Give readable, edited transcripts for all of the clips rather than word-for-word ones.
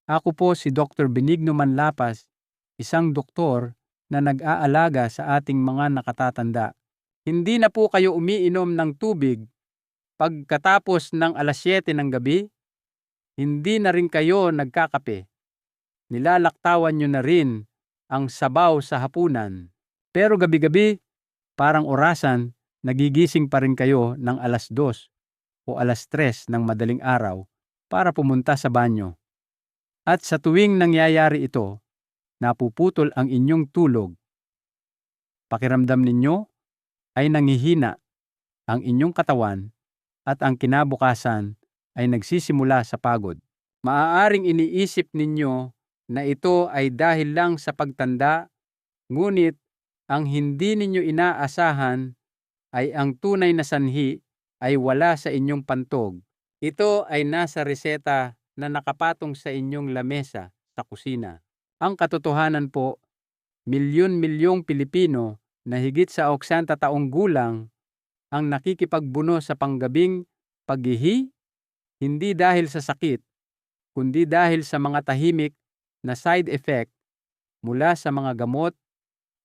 Ako po si Dr. Benigno Manlapas, isang doktor na nag-aalaga sa ating mga nakatatanda. Hindi na po kayo umiinom ng tubig pagkatapos ng 7:00 ng gabi. Hindi na rin kayo nagkakape. Nilalaktawan nyo na rin ang sabaw sa hapunan. Pero gabi-gabi, parang orasan, nagigising pa rin kayo ng 2:00 o 3:00 ng madaling araw para pumunta sa banyo. At sa tuwing nangyayari ito, napuputol ang inyong tulog. Pakiramdam ninyo ay nanghihina ang inyong katawan at ang kinabukasan ay nagsisimula sa pagod. Maaaring iniisip ninyo na ito ay dahil lang sa pagtanda, ngunit ang hindi ninyo inaasahan ay ang tunay na sanhi ay wala sa inyong pantog. Ito ay nasa reseta na nakapatong sa inyong lamesa sa kusina. Ang katotohanan po, milyon-milyong Pilipino na higit sa 80 taong gulang ang nakikipagbuno sa panggabing paghihi, hindi dahil sa sakit, kundi dahil sa mga tahimik na side effect mula sa mga gamot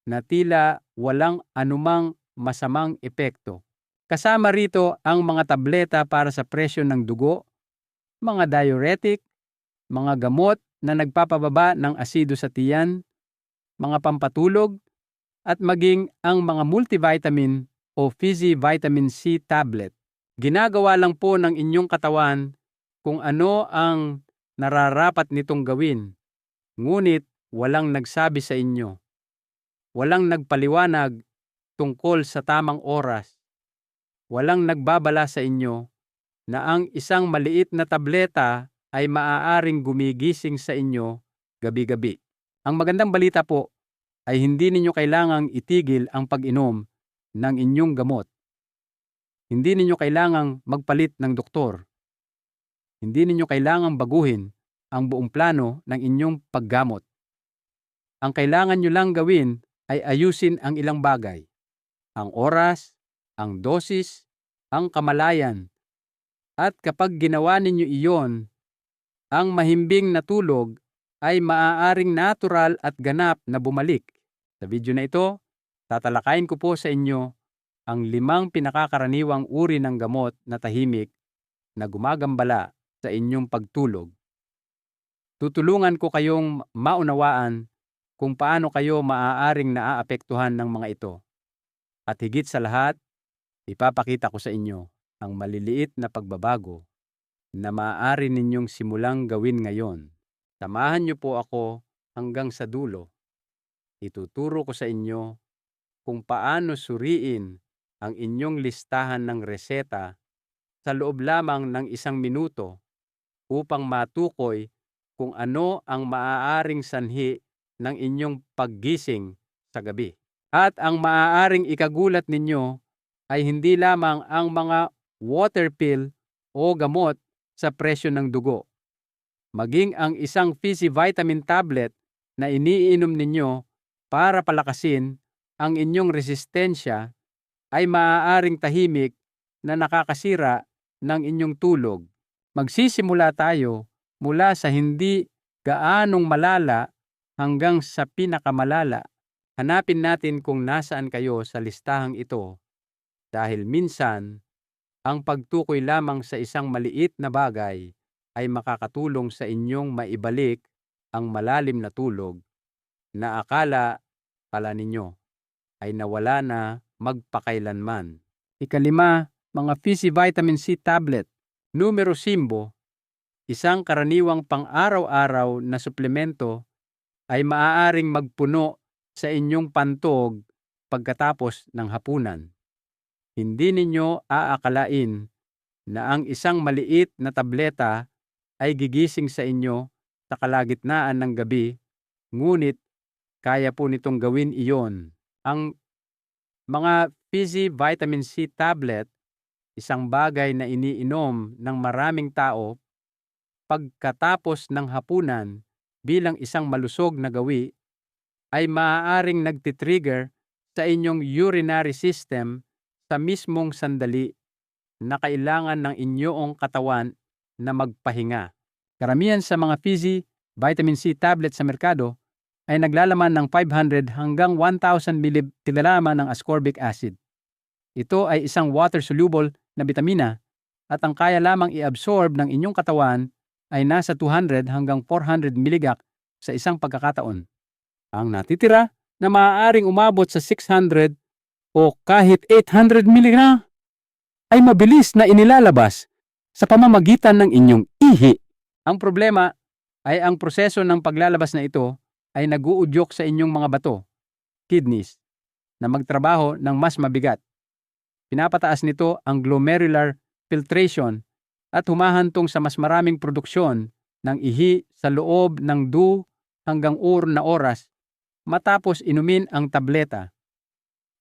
na tila walang anumang masamang epekto. Kasama rito ang mga tableta para sa presyon ng dugo, mga diuretic, mga gamot na nagpapababa ng asido sa tiyan, mga pampatulog, at maging ang mga multivitamin o Fizzy Vitamin C tablet. Ginagawa lang po ng inyong katawan kung ano ang nararapat nitong gawin, ngunit walang nagsabi sa inyo. Walang nagpaliwanag tungkol sa tamang oras. Walang nagbabala sa inyo na ang isang maliit na tableta ay maaaring gumigising sa inyo gabi-gabi. Ang magandang balita po ay hindi ninyo kailangang itigil ang pag-inom ng inyong gamot. Hindi ninyo kailangang magpalit ng doktor. Hindi ninyo kailangang baguhin ang buong plano ng inyong paggamot. Ang kailangan nyo lang gawin ay ayusin ang ilang bagay. Ang oras, ang dosis, ang kamalayan. At kapag ginawa ninyo iyon, ang mahimbing na tulog ay maaaring natural at ganap na bumalik. Sa video na ito, tatalakayin ko po sa inyo ang 5 pinakakaraniwang uri ng gamot na tahimik na gumagambala sa inyong pagtulog. Tutulungan ko kayong maunawaan kung paano kayo maaaring naaapektuhan ng mga ito. At higit sa lahat, ipapakita ko sa inyo ang maliliit na pagbabago na maaari ninyong simulang gawin ngayon. Samahan niyo po ako hanggang sa dulo. Ituturo ko sa inyo kung paano suriin ang inyong listahan ng reseta sa loob lamang ng 1 minuto upang matukoy kung ano ang maaaring sanhi ng inyong paggising sa gabi. At ang maaaring ikagulat ninyo ay hindi lamang ang mga water pill o gamot sa presyon ng dugo. Maging ang isang Fizzy Vitamin tablet na iniinom ninyo para palakasin ang inyong resistensya ay maaaring tahimik na nakakasira ng inyong tulog. Magsisimula tayo mula sa hindi gaanong malala hanggang sa pinakamalala. Hanapin natin kung nasaan kayo sa listahang ito dahil minsan ang pagtukoy lamang sa isang maliit na bagay ay makakatulong sa inyong maibalik ang malalim na tulog na akala pala ninyo ay nawala na magpakailanman. 5, mga Fizzy Vitamin C tablet. Numero 5, isang karaniwang pang-araw-araw na suplemento ay maaaring magpuno sa inyong pantog pagkatapos ng hapunan. Hindi ninyo aakalain na ang isang maliit na tableta ay gigising sa inyo sa kalagitnaan ng gabi, ngunit kaya po nitong gawin iyon. Ang mga Fizzy Vitamin C tablet, isang bagay na iniinom ng maraming tao pagkatapos ng hapunan bilang isang malusog na gawi, ay maaaring nagtitrigger sa inyong urinary system sa mismong sandali na kailangan ng inyong katawan na magpahinga. Karamihan sa mga Fizzy vitamin C tablet sa merkado ay naglalaman ng 500 hanggang 1,000 mg ng ascorbic acid. Ito ay isang water-soluble na bitamina at ang kaya lamang i-absorb ng inyong katawan ay nasa 200 hanggang 400 mg sa isang pagkakataon. Ang natitira na maaaring umabot sa 600 o kahit 800 mg ay mabilis na inilalabas sa pamamagitan ng inyong ihi. Ang problema ay ang proseso ng paglalabas na ito ay nag-uudyok sa inyong mga bato, kidneys, na magtrabaho ng mas mabigat. Pinapataas nito ang glomerular filtration at humahantong sa mas maraming produksyon ng ihi sa loob ng 2 hanggang 4 na oras matapos inumin ang tableta.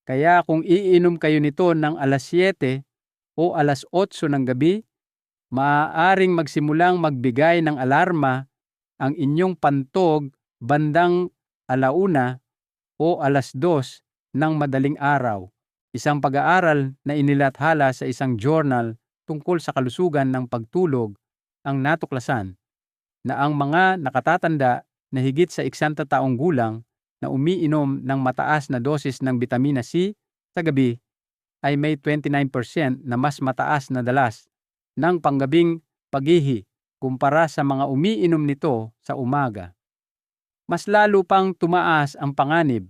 Kaya kung iinom kayo nito ng alas 7 o alas 8 ng gabi, maaaring magsimulang magbigay ng alarma ang inyong pantog bandang 1:00 o alas 2 ng madaling araw. Isang pag-aaral na inilathala sa isang journal tungkol sa kalusugan ng pagtulog ang natuklasan na ang mga nakatatanda na higit sa 60 taong gulang na umiinom ng mataas na dosis ng bitamina C sa gabi ay may 29% na mas mataas na dalas ng panggabing pag-ihi kumpara sa mga umiinom nito sa umaga. Mas lalo pang tumaas ang panganib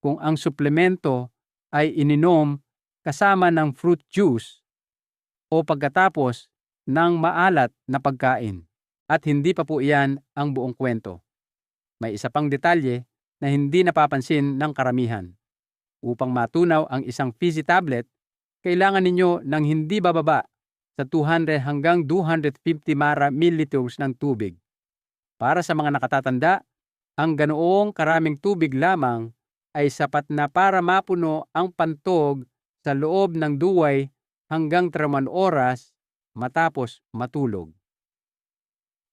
kung ang suplemento ay ininom kasama ng fruit juice o pagkatapos ng maalat na pagkain. At hindi pa po iyan ang buong kwento. May isa pang detalye na hindi napapansin ng karamihan. Upang matunaw ang isang Fizzy tablet, kailangan ninyo ng hindi bababa sa 200 hanggang 250 milliliters ng tubig. Para sa mga nakatatanda, ang ganoong karaming tubig lamang ay sapat na para mapuno ang pantog sa loob ng 2 hanggang 3 oras matapos matulog.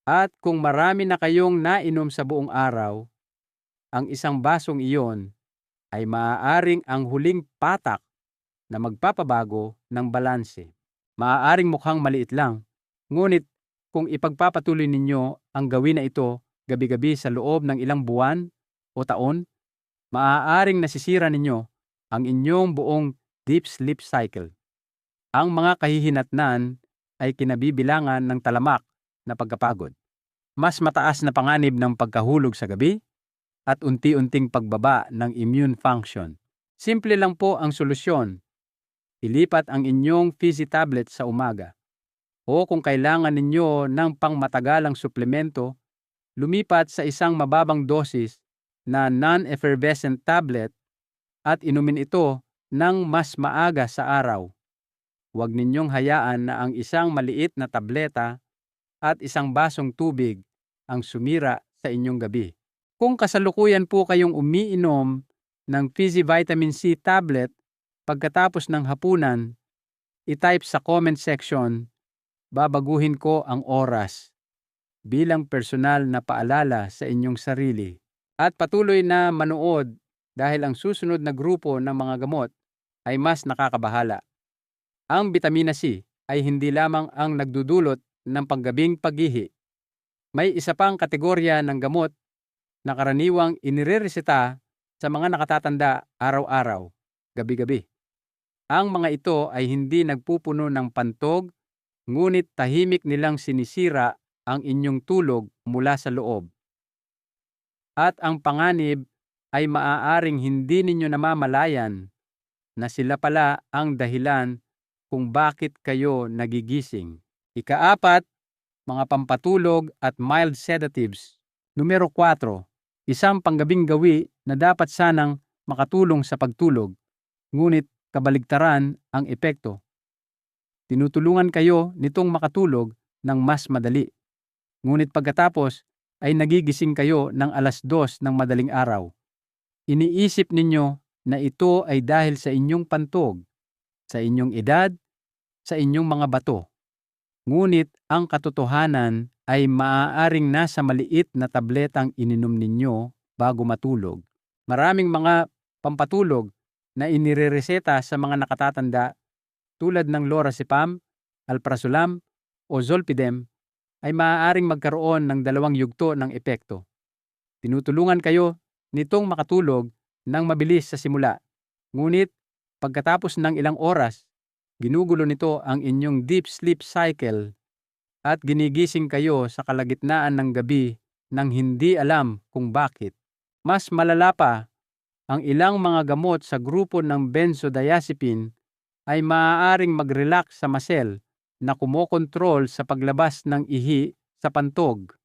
At kung marami na kayong nainom sa buong araw, ang isang basong iyon ay maaaring ang huling patak na magpapabago ng balanse. Maaaring mukhang maliit lang, ngunit kung ipagpapatuloy ninyo ang gawin na ito gabi-gabi sa loob ng ilang buwan o taon, maaaring nasisira ninyo ang inyong buong deep sleep cycle. Ang mga kahihinatnan ay kinabibilangan ng talamak na pagkapagod, mas mataas na panganib ng pagkahulog sa gabi, at unti-unting pagbaba ng immune function. Simple lang po ang solusyon. Ilipat ang inyong Fizzy tablet sa umaga. O kung kailangan ninyo ng pangmatagalang suplemento, lumipat sa isang mababang dosis na non-effervescent tablet at inumin ito ng mas maaga sa araw. Huwag ninyong hayaan na ang isang maliit na tableta at isang basong tubig ang sumira sa inyong gabi. Kung kasalukuyan po kayong umiinom ng Fizzy Vitamin C tablet pagkatapos ng hapunan, i-type sa comment section, babaguhin ko ang oras bilang personal na paalala sa inyong sarili. At patuloy na manood dahil ang susunod na grupo ng mga gamot ay mas nakakabahala. Ang bitamina C ay hindi lamang ang nagdudulot ng panggabing pag-ihi. May isa pang kategorya ng gamot na karaniwang inirereseta sa mga nakatatanda araw-araw, gabi-gabi. Ang mga ito ay hindi nagpupuno ng pantog, ngunit tahimik nilang sinisira ang inyong tulog mula sa loob. At ang panganib ay maaaring hindi ninyo namamalayan na sila pala ang dahilan kung bakit kayo nagigising. Ika-4, mga pampatulog at mild sedatives. Numero 4, isang panggabing gawi na dapat sanang makatulong sa pagtulog, ngunit kabaligtaran ang epekto. Tinutulungan kayo nitong makatulog ng mas madali, ngunit pagkatapos ay nagigising kayo ng alas 2 ng madaling araw. Iniisip ninyo na ito ay dahil sa inyong pantog, sa inyong edad, sa inyong mga bato. Ngunit ang katotohanan ay maaaring nasa maliit na tabletang ininom ninyo bago matulog. Maraming mga pampatulog na inirereseta sa mga nakatatanda tulad ng lorazepam, alprazolam o zolpidem ay maaaring magkaroon ng dalawang yugto ng epekto. Tinutulungan kayo nitong makatulog ng mabilis sa simula. Ngunit pagkatapos ng ilang oras, ginugulo nito ang inyong deep sleep cycle at ginigising kayo sa kalagitnaan ng gabi nang hindi alam kung bakit. Mas malala pa, ang ilang mga gamot sa grupo ng benzodiazepine ay maaaring mag-relax sa muscle na kumokontrol sa paglabas ng ihi sa pantog.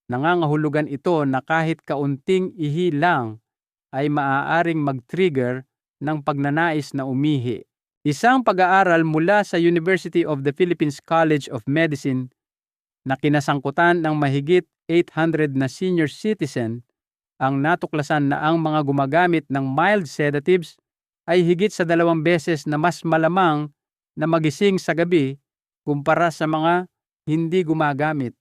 Nangangahulugan ito na kahit kaunting ihi lang ay maaaring mag-trigger ng pagnanais na umihi. Isang pag-aaral mula sa University of the Philippines College of Medicine na kinasangkutan ng mahigit 800 na senior citizen ang natuklasan na ang mga gumagamit ng mild sedatives ay higit sa 2 beses na mas malamang na magising sa gabi kumpara sa mga hindi gumagamit.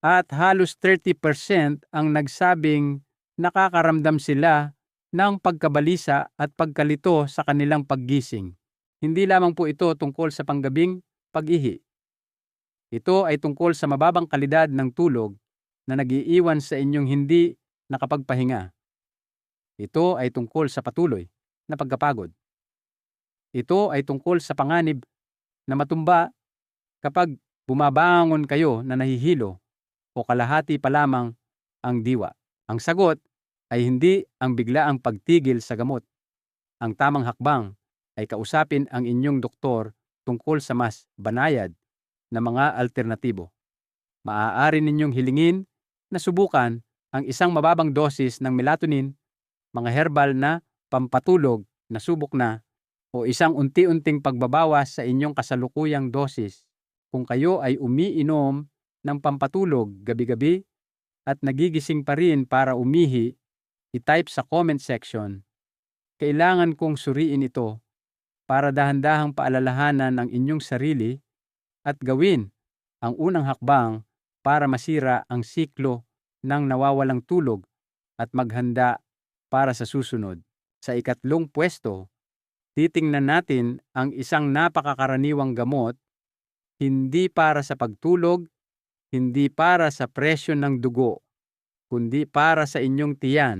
At halos 30% ang nagsabing nakakaramdam sila ng pagkabalisa at pagkalito sa kanilang paggising. Hindi lamang po ito tungkol sa panggabing pag-ihi. Ito ay tungkol sa mababang kalidad ng tulog na nag-iiwan sa inyong hindi nakapagpahinga. Ito ay tungkol sa patuloy na pagkapagod. Ito ay tungkol sa panganib na matumba kapag bumabangon kayo na nahihilo o kalahati pa lamang ang diwa. Ang sagot ay hindi ang biglaang pagtigil sa gamot. Ang tamang hakbang ay kausapin ang inyong doktor tungkol sa mas banayad na mga alternatibo. Maaari ninyong hilingin na subukan ang isang mababang dosis ng melatonin, mga herbal na pampatulog na subok na, o isang unti-unting pagbabawas sa inyong kasalukuyang dosis. Kung kayo ay umiinom ng pampatulog gabi-gabi at nagigising pa rin para umihi, i-type sa comment section. Kailangan kong suriin ito para dahan-dahang paalalahanan ang inyong sarili at gawin ang unang hakbang para masira ang siklo ng nawawalang tulog at maghanda para sa susunod. Sa ikatlong pwesto, titingnan natin ang isang napakakaraniwang gamot, hindi para sa pagtulog, hindi para sa presyon ng dugo, kundi para sa inyong tiyan.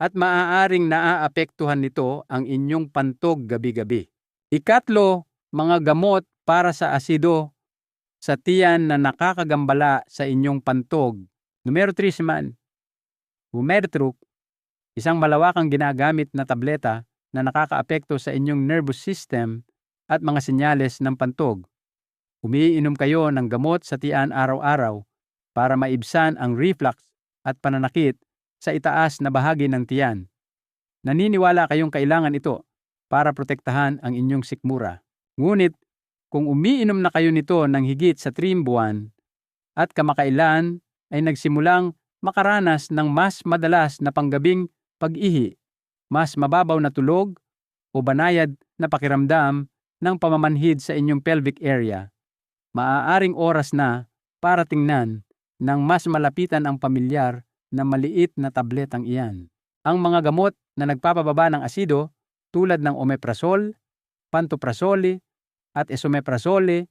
At maaaring naaapektuhan nito ang inyong pantog gabi-gabi. Ikatlo, mga gamot para sa asido sa tiyan na nakakagambala sa inyong pantog. Numero 3 naman, Bumetruk, isang malawakang ginagamit na tableta na nakakaapekto sa inyong nervous system at mga senyales ng pantog. Umiinom kayo ng gamot sa tiyan araw-araw para maibsan ang reflux at pananakit sa itaas na bahagi ng tiyan. Naniniwala kayong kailangan ito para protektahan ang inyong sikmura. Ngunit kung umiinom na kayo nito ng higit sa 3 buwan at kamakailan ay nagsimulang makaranas ng mas madalas na panggabing pag-ihi, mas mababaw na tulog o banayad na pakiramdam ng pamamanhid sa inyong pelvic area, maaaring oras na para tingnan ng mas malapitan ang pamilyar na maliit na tabletang iyan. Ang mga gamot na nagpapababa ng asido tulad ng omeprazole, pantoprazole at esomeprazole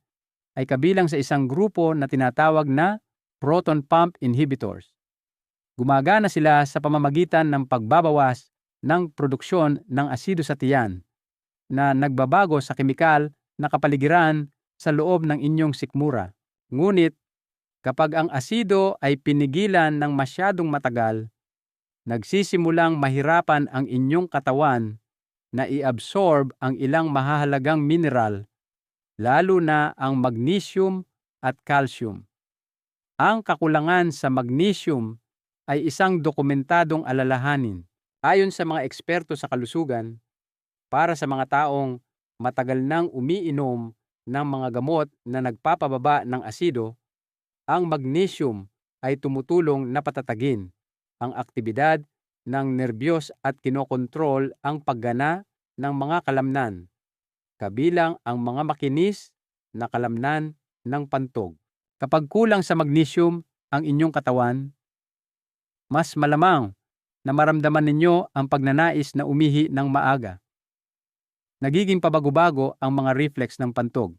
ay kabilang sa isang grupo na tinatawag na proton pump inhibitors. Gumagana sila sa pamamagitan ng pagbabawas ng produksyon ng asido sa tiyan na nagbabago sa kemikal na kapaligiran sa loob ng inyong sikmura. Ngunit kapag ang asido ay pinigilan ng masyadong matagal, nagsisimulang mahirapan ang inyong katawan na i-absorb ang ilang mahahalagang mineral, lalo na ang magnesium at calcium. Ang kakulangan sa magnesium ay isang dokumentadong alalahanin. Ayon sa mga eksperto sa kalusugan, para sa mga taong matagal nang umiinom ng mga gamot na nagpapababa ng asido, ang magnesium ay tumutulong na patatagin ang aktibidad ng nerbiyos at kinokontrol ang paggana ng mga kalamnan, kabilang ang mga makinis na kalamnan ng pantog. Kapag kulang sa magnesium ang inyong katawan, mas malamang na maramdaman ninyo ang pagnanais na umihi ng maaga. Nagiging pabago-bago ang mga reflex ng pantog.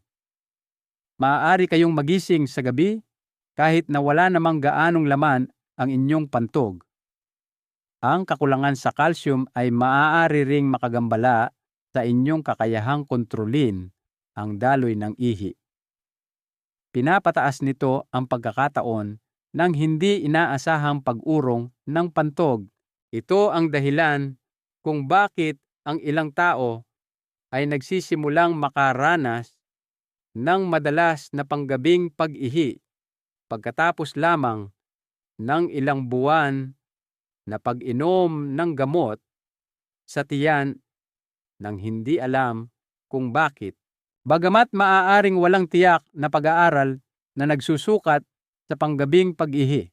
maaari kayong magising sa gabi kahit na wala namang gaanong laman ang inyong pantog. Ang kakulangan sa calcium ay maaari ring makagambala sa inyong kakayahang kontrolin ang daloy ng ihi. Pinapataas nito ang pagkakataon ng hindi inaasahang pag-urong ng pantog. Ito ang dahilan kung bakit ang ilang tao ay nagsisimulang makaranas ng madalas na panggabing pag-ihi pagkatapos lamang ng ilang buwan na pag-inom ng gamot sa tiyan nang hindi alam kung bakit. Bagamat maaaring walang tiyak na pag-aaral na nagsusukat sa panggabing pag-ihi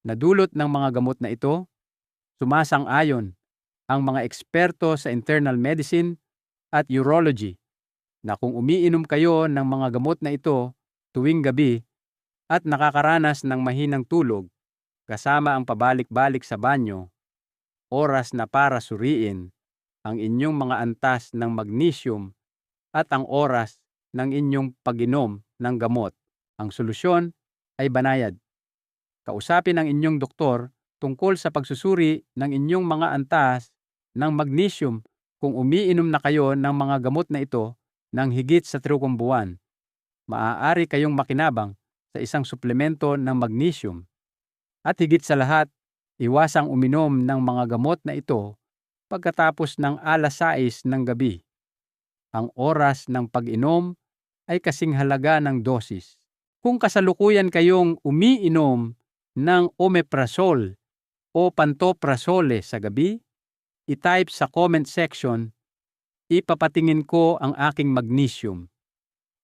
na dulot ng mga gamot na ito, sumasang-ayon ang mga eksperto sa internal medicine at urology na kung umiinom kayo ng mga gamot na ito tuwing gabi at nakakaranas ng mahinang tulog kasama ang pabalik-balik sa banyo, oras na para suriin ang inyong mga antas ng magnesium at ang oras ng inyong pag-inom ng gamot. Ang solusyon ay banayad. Kausapin ang inyong doktor tungkol sa pagsusuri ng inyong mga antas ng magnesium kung umiinom na kayo ng mga gamot na ito ng higit sa 3 buwan. Maaari kayong makinabang sa isang suplemento ng magnesium. At higit sa lahat, iwasang uminom ng mga gamot na ito pagkatapos ng 6:00 ng gabi. Ang oras ng pag-inom ay kasing halaga ng dosis. Kung kasalukuyan kayong umiinom ng omeprazole o pantoprazole sa gabi, i-type sa comment section, ipapatingin ko ang aking magnesium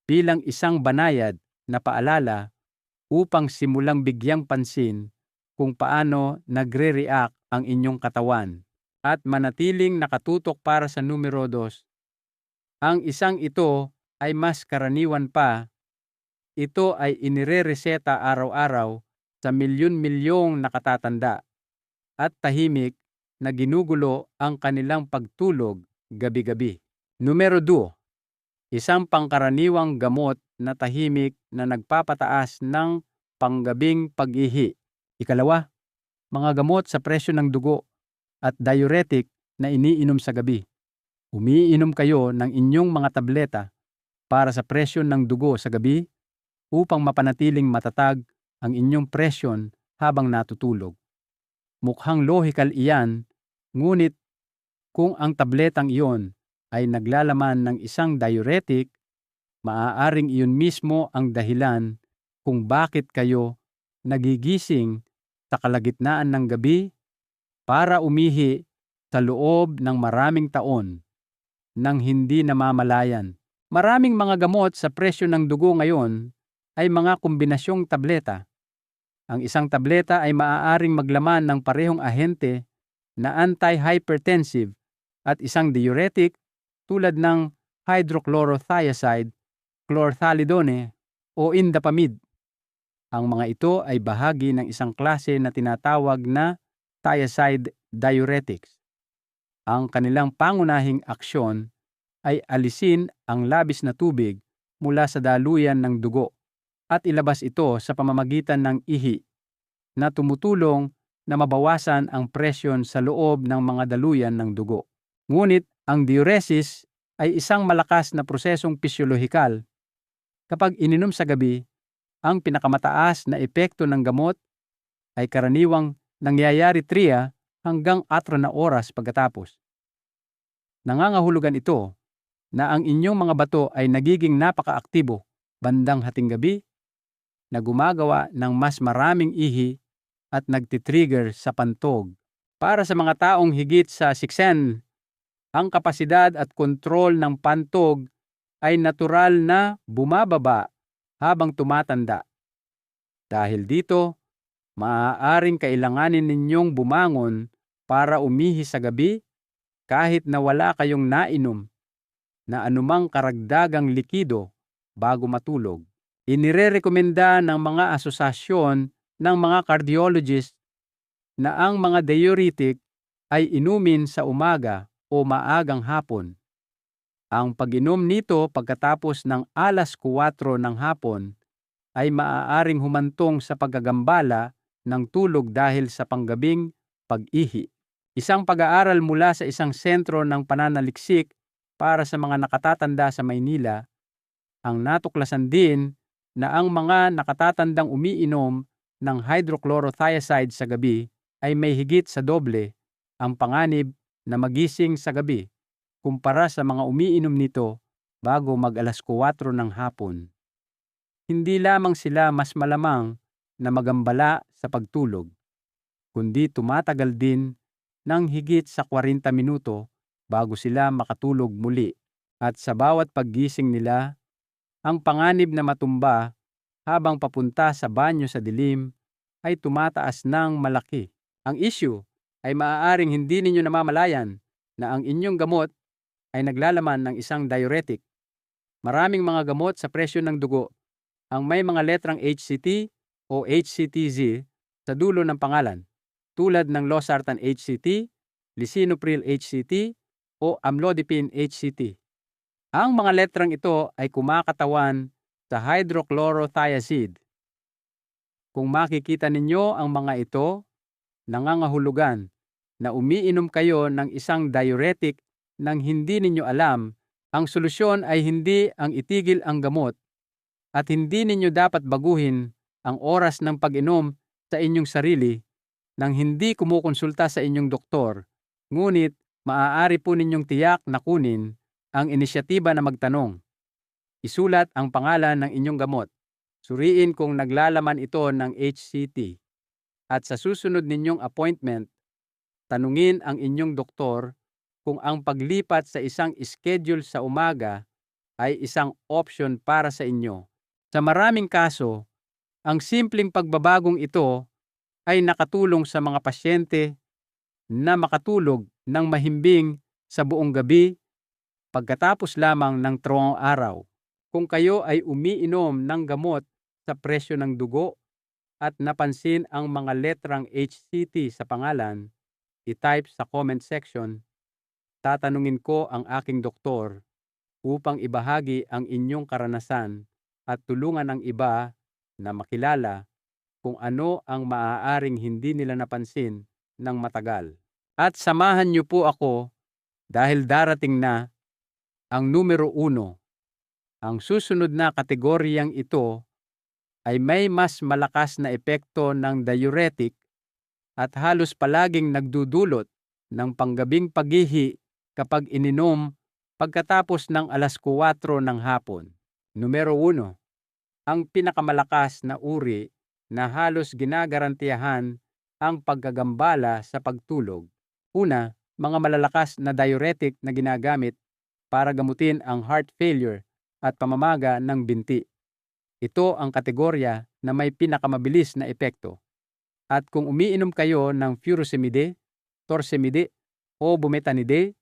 bilang isang banayad na paalala upang simulang bigyang pansin kung paano nagre-react ang inyong katawan at manatiling nakatutok para sa numero 2. Ang isang ito ay mas karaniwan pa. Ito ay inirereseta araw-araw sa milyon-milyong nakatatanda at tahimik na ginugulo ang kanilang pagtulog gabi-gabi. Numero 2, isang pangkaraniwang gamot na tahimik na nagpapataas ng panggabing pag-ihi. Ikalawa, mga gamot sa presyo ng dugo at diuretic na iniinom sa gabi. Umiinom kayo ng inyong mga tableta para sa presyon ng dugo sa gabi upang mapanatiling matatag ang inyong presyon habang natutulog. Mukhang lohikal iyan, ngunit kung ang tabletang iyon ay naglalaman ng isang diuretic, maaaring iyon mismo ang dahilan kung bakit kayo nagigising sa kalagitnaan ng gabi para umihi sa loob ng maraming taon nang hindi namamalayan. Maraming mga gamot sa presyo ng dugo ngayon ay mga kombinasyong tableta. Ang isang tableta ay maaaring maglaman ng parehong ahente na anti-hypertensive at isang diuretic tulad ng hydrochlorothiazide, chlorthalidone o indapamide. Ang mga ito ay bahagi ng isang klase na tinatawag na thiazide diuretics. Ang kanilang pangunahing aksyon ay alisin ang labis na tubig mula sa daluyan ng dugo at ilabas ito sa pamamagitan ng ihi na tumutulong na mabawasan ang presyon sa loob ng mga daluyan ng dugo. Ngunit ang diuresis ay isang malakas na prosesong pisyolohikal. Kapag ininom sa gabi, ang pinakamataas na epekto ng gamot ay karaniwang nangyayari 3 hanggang 4 na oras pagkatapos. Nangangahulugan ito na ang inyong mga bato ay nagiging napakaaktibo bandang hating gabi na gumagawa ng mas maraming ihi at nagtitrigger sa pantog. Para sa mga taong higit sa 6, ang kapasidad at kontrol ng pantog ay natural na bumababa habang tumatanda. Dahil dito, maaaring kailanganin ninyong bumangon para umihi sa gabi kahit na wala kayong nainom na anumang karagdagang likido bago matulog. Inirerekomenda ng mga asosasyon ng mga cardiologist na ang mga diuretic ay inumin sa umaga o maagang hapon. Ang pag-inom nito pagkatapos ng alas 4 ng hapon ay maaaring humantong sa paggagambala ng tulog dahil sa panggabing pag-ihi. Isang pag-aaral mula sa isang sentro ng pananaliksik para sa mga nakatatanda sa Maynila ang natuklasan din na ang mga nakatatandang umiinom ng hydrochlorothiazide sa gabi ay may higit sa doble ang panganib na magising sa gabi kumpara sa mga umiinom nito bago mag-alas 4 ng hapon. Hindi lamang sila mas malamang na magambala sa pagtulog, kundi tumatagal din ng higit sa 40 minuto bago sila makatulog muli at sa bawat paggising nila, ang panganib na matumba habang papunta sa banyo sa dilim ay tumataas ng malaki. Ang issue ay maaaring hindi ninyo namamalayan na ang inyong gamot ay naglalaman ng isang diuretic. Maraming mga gamot sa presyo ng dugo ang may mga letrang HCT o HCTZ sa dulo ng pangalan, tulad ng losartan HCT, lisinopril HCT o amlodipine HCT. Ang mga letrang ito ay kumakatawan sa hydrochlorothiazide. Kung makikita ninyo ang mga ito, nangangahulugan na umiinom kayo ng isang diuretic nang hindi ninyo alam, ang solusyon ay hindi ang itigil ang gamot at hindi ninyo dapat baguhin ang oras ng pag-inom sa inyong sarili nang hindi kumukonsulta sa inyong doktor, ngunit maaari po ninyong tiyak na kunin ang inisyatiba na magtanong. Isulat ang pangalan ng inyong gamot. Suriin kung naglalaman ito ng HCT. At sa susunod ninyong appointment, tanungin ang inyong doktor kung ang paglipat sa isang schedule sa umaga ay isang option para sa inyo. Sa maraming kaso, ang simpleng pagbabagong ito ay nakatulong sa mga pasyente na makatulog ng mahimbing sa buong gabi pagkatapos lamang ng 3 araw. Kung kayo ay umiinom ng gamot sa presyo ng dugo at napansin ang mga letrang HCT sa pangalan, i-type sa comment section, tatanungin ko ang aking doktor upang ibahagi ang inyong karanasan at tulungan ang iba na makilala kung ano ang maaaring hindi nila napansin ng matagal. At samahan niyo po ako dahil darating na ang numero 1. Ang susunod na kategoryang ito ay may mas malakas na epekto ng diuretic at halos palaging nagdudulot ng panggabing paghihi kapag ininom pagkatapos ng alas 4 ng hapon. Numero 1. Ang pinakamalakas na uri na halos ginagarantiyahan ang paggagambala sa pagtulog. Una, mga malalakas na diuretic na ginagamit para gamutin ang heart failure at pamamaga ng binti. Ito ang kategorya na may pinakamabilis na epekto. At kung umiinom kayo ng furosemide, torsemide o bumetanide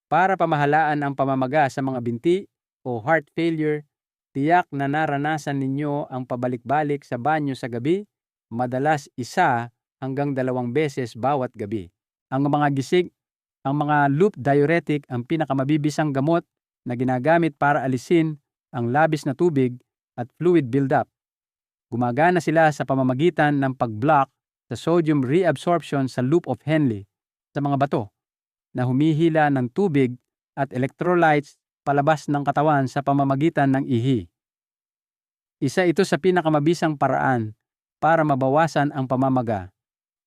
para pamahalaan ang pamamaga sa mga binti o heart failure, tiyak na naranasan ninyo ang pabalik-balik sa banyo sa gabi, madalas 1 hanggang 2 beses bawat gabi. Ang mga loop diuretic ang pinakamabibisang gamot na ginagamit para alisin ang labis na tubig at fluid buildup. Gumagana sila sa pamamagitan ng pag-block sa sodium reabsorption sa loop of Henle sa mga bato na humihila ng tubig at electrolytes palabas ng katawan sa pamamagitan ng ihi. Isa ito sa pinakamabisang paraan para mabawasan ang pamamaga,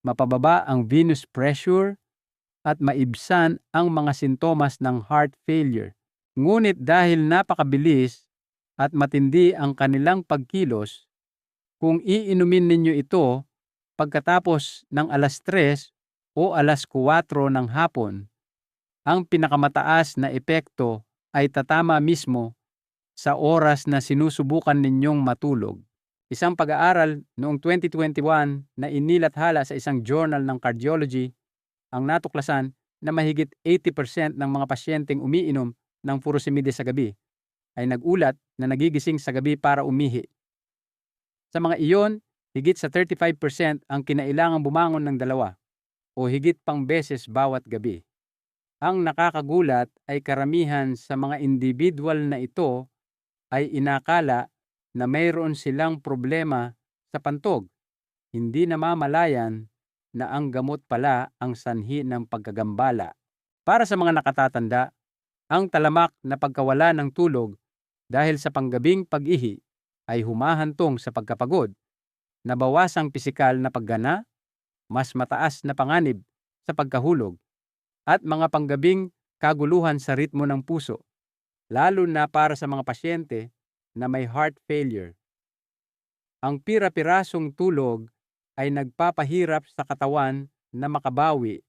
mapababa ang venous pressure, at maibsan ang mga sintomas ng heart failure. Ngunit dahil napakabilis at matindi ang kanilang pagkilos, kung iinumin ninyo ito pagkatapos ng alas 3 o alas 4 ng hapon, ang pinakamataas na epekto ay tatama mismo sa oras na sinusubukan ninyong matulog. Isang pag-aaral noong 2021 na inilathala sa isang journal ng cardiology ang natuklasan na mahigit 80% ng mga pasyenteng umiinom ng furosemide sa gabi ay nagulat na nagigising sa gabi para umihi. Sa mga iyon, higit sa 35% ang kinailangang bumangon ng 2 o higit pang beses bawat gabi. Ang nakakagulat ay karamihan sa mga individual na ito ay inakala na mayroon silang problema sa pantog, hindi namamalayan na ang gamot pala ang sanhi ng pagkagambala. Para sa mga nakatatanda, ang talamak na pagkawala ng tulog dahil sa panggabing pag-ihi ay humahantong sa pagkapagod, nabawasang pisikal na paggana, mas mataas na panganib sa pagkahulog, at mga panggabing kaguluhan sa ritmo ng puso, lalo na para sa mga pasyente na may heart failure. Ang pira-pirasong tulog ay nagpapahirap sa katawan na makabawi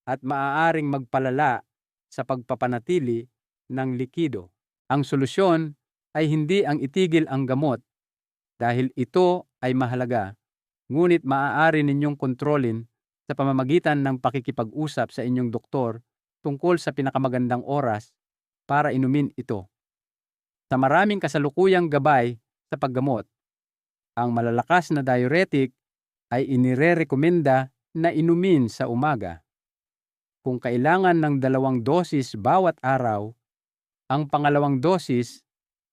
at maaaring magpalala sa pagpapanatili ng likido. Ang solusyon ay hindi ang itigil ang gamot dahil ito ay mahalaga, ngunit maaari ninyong kontrolin sa pamamagitan ng pakikipag-usap sa inyong doktor tungkol sa pinakamagandang oras para inumin ito. Sa maraming kasalukuyang gabay sa paggamot, ang malalakas na diuretic ay inirerekomenda na inumin sa umaga. Kung kailangan ng 2 dosis bawat araw, ang pangalawang dosis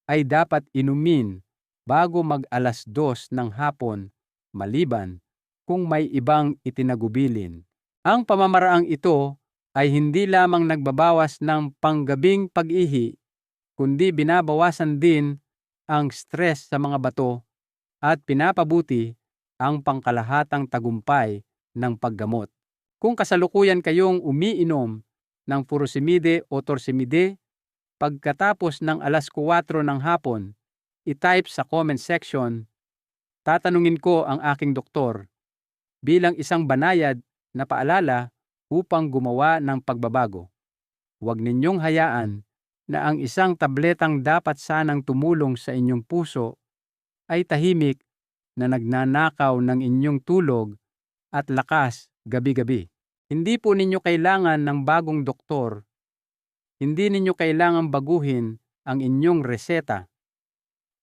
ay dapat inumin bago mag-alas 2 ng hapon, maliban kung may ibang itinagubilin. Ang pamamaraang ito ay hindi lamang nagbabawas ng panggabing pag-ihi, kundi binabawasan din ang stress sa mga bato at pinapabuti ang pangkalahatang tagumpay ng paggamot. Kung kasalukuyan kayong umiinom ng furosemide o torsemide pagkatapos ng alas 4 ng hapon, i-type sa comment section, "Tatanungin ko ang aking doktor," bilang isang banayad na paalala upang gumawa ng pagbabago. Huwag ninyong hayaan na ang isang tabletang dapat sanang tumulong sa inyong puso ay tahimik na nagnanakaw ng inyong tulog at lakas gabi-gabi. Hindi po ninyo kailangan ng bagong doktor. Hindi ninyo kailangang baguhin ang inyong reseta.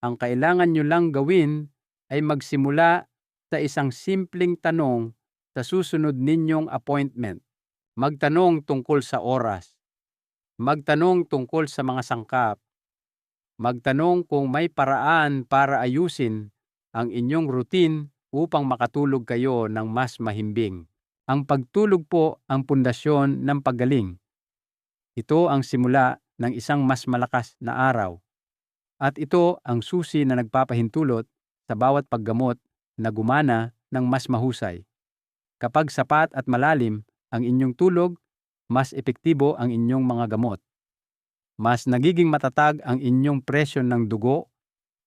Ang kailangan nyo lang gawin ay magsimula sa isang simpleng tanong sa susunod ninyong appointment. Magtanong tungkol sa oras. Magtanong tungkol sa mga sangkap. Magtanong kung may paraan para ayusin ang inyong routine upang makatulog kayo ng mas mahimbing. Ang pagtulog po ang pundasyon ng paggaling. Ito ang simula ng isang mas malakas na araw. At ito ang susi na nagpapahintulot sa bawat paggamot na gumana ng mas mahusay. Kapag sapat at malalim ang inyong tulog, mas epektibo ang inyong mga gamot. Mas nagiging matatag ang inyong presyon ng dugo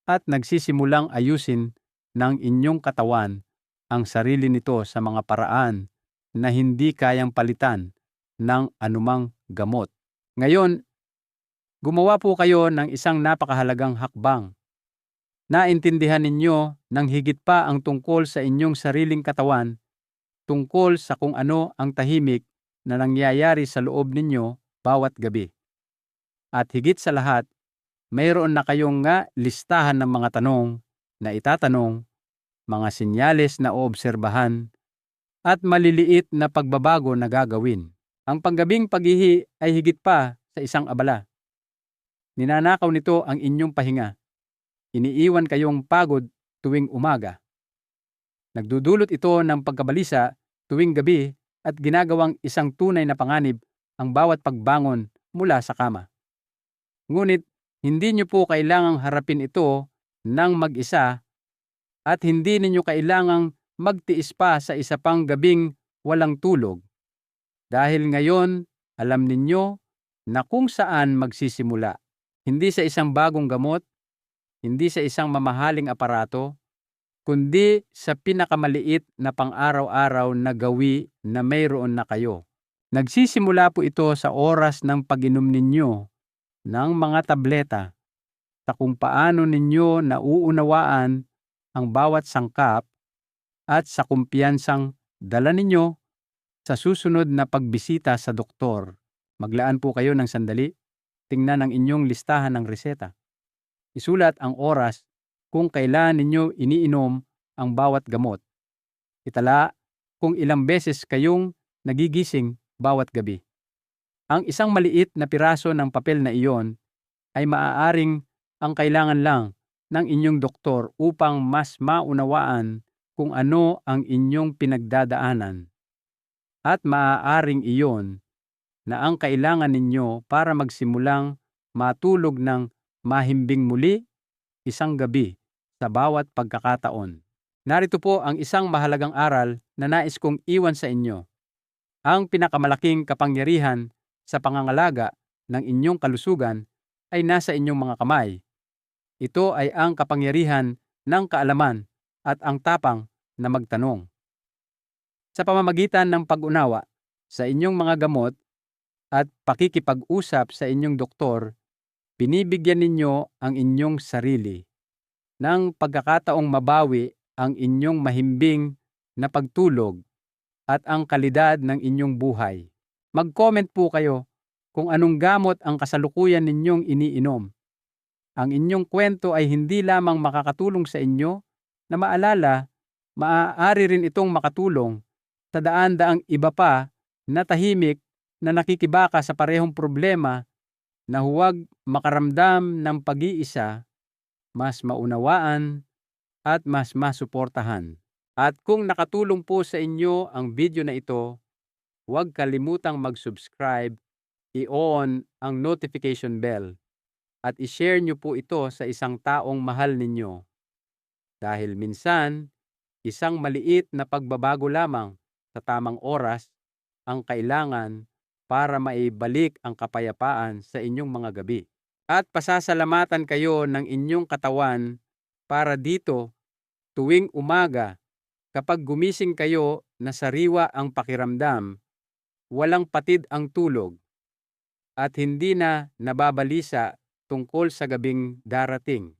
at nagsisimulang ayusin ng inyong katawan ang sarili nito sa mga paraan na hindi kayang palitan ng anumang gamot. Ngayon, gumawa po kayo ng isang napakahalagang hakbang. Naintindihan ninyo ng higit pa ang tungkol sa inyong sariling katawan, tungkol sa kung ano ang tahimik na nangyayari sa loob ninyo bawat gabi. At higit sa lahat, mayroon na kayong listahan ng mga tanong na itatanong, mga senyales na oobserbahan, at maliliit na pagbabago na gagawin. Ang panggabing pag-ihi ay higit pa sa isang abala. Ninanakaw nito ang inyong pahinga. Iniiwan kayong pagod tuwing umaga. Nagdudulot ito ng pagkabalisa tuwing gabi at ginagawang isang tunay na panganib ang bawat pagbangon mula sa kama. Ngunit hindi niyo po kailangang harapin ito ng mag-isa at hindi ninyo kailangang magtiis pa sa isa pang gabing walang tulog. Dahil ngayon, alam ninyo na kung saan magsisimula. Hindi sa isang bagong gamot, hindi sa isang mamahaling aparato, kundi sa pinakamaliit na pang-araw-araw na gawi na mayroon na kayo. Nagsisimula po ito sa oras ng pag-inom ninyo ng mga tableta, sa kung paano ninyo nauunawaan ang bawat sangkap at sa kumpiyansang dala ninyo sa susunod na pagbisita sa doktor. Maglaan po kayo ng sandali, tingnan ang inyong listahan ng reseta. Isulat ang oras kung kailan ninyo iniinom ang bawat gamot. Itala kung ilang beses kayong nagigising bawat gabi. Ang isang maliit na piraso ng papel na iyon ay maaaring ang kailangan lang ng inyong doktor upang mas maunawaan kung ano ang inyong pinagdadaanan. At maaaring iyon na ang kailangan ninyo para magsimulang matulog ng mahimbing muli isang gabi sa bawat pagkakataon. Narito po ang isang mahalagang aral na nais kong iwan sa inyo. Ang pinakamalaking kapangyarihan sa pangangalaga ng inyong kalusugan ay nasa inyong mga kamay. Ito ay ang kapangyarihan ng kaalaman at ang tapang na magtanong. Sa pamamagitan ng pag-unawa sa inyong mga gamot at pakikipag-usap sa inyong doktor, binibigyan ninyo ang inyong sarili ng pagkakataong mabawi ang inyong mahimbing na pagtulog at ang kalidad ng inyong buhay. Mag-comment po kayo kung anong gamot ang kasalukuyan ninyong iniinom. Ang inyong kwento ay hindi lamang makakatulong sa inyo na maalala, maaari rin itong makatulong sa daan-daang iba pa na tahimik na nakikibaka sa parehong problema na huwag makaramdam ng pag-iisa, mas maunawaan at mas masuportahan. At kung nakatulong po sa inyo ang video na ito, huwag kalimutang mag-subscribe, i-on ang notification bell, at i-share nyo po ito sa isang taong mahal ninyo. Dahil minsan, isang maliit na pagbabago lamang sa tamang oras ang kailangan para maibalik ang kapayapaan sa inyong mga gabi. At pasasalamatan kayo ng inyong katawan para dito tuwing umaga kapag gumising kayo na sariwa ang pakiramdam, walang patid ang tulog, at hindi na nababalisa tungkol sa gabing darating.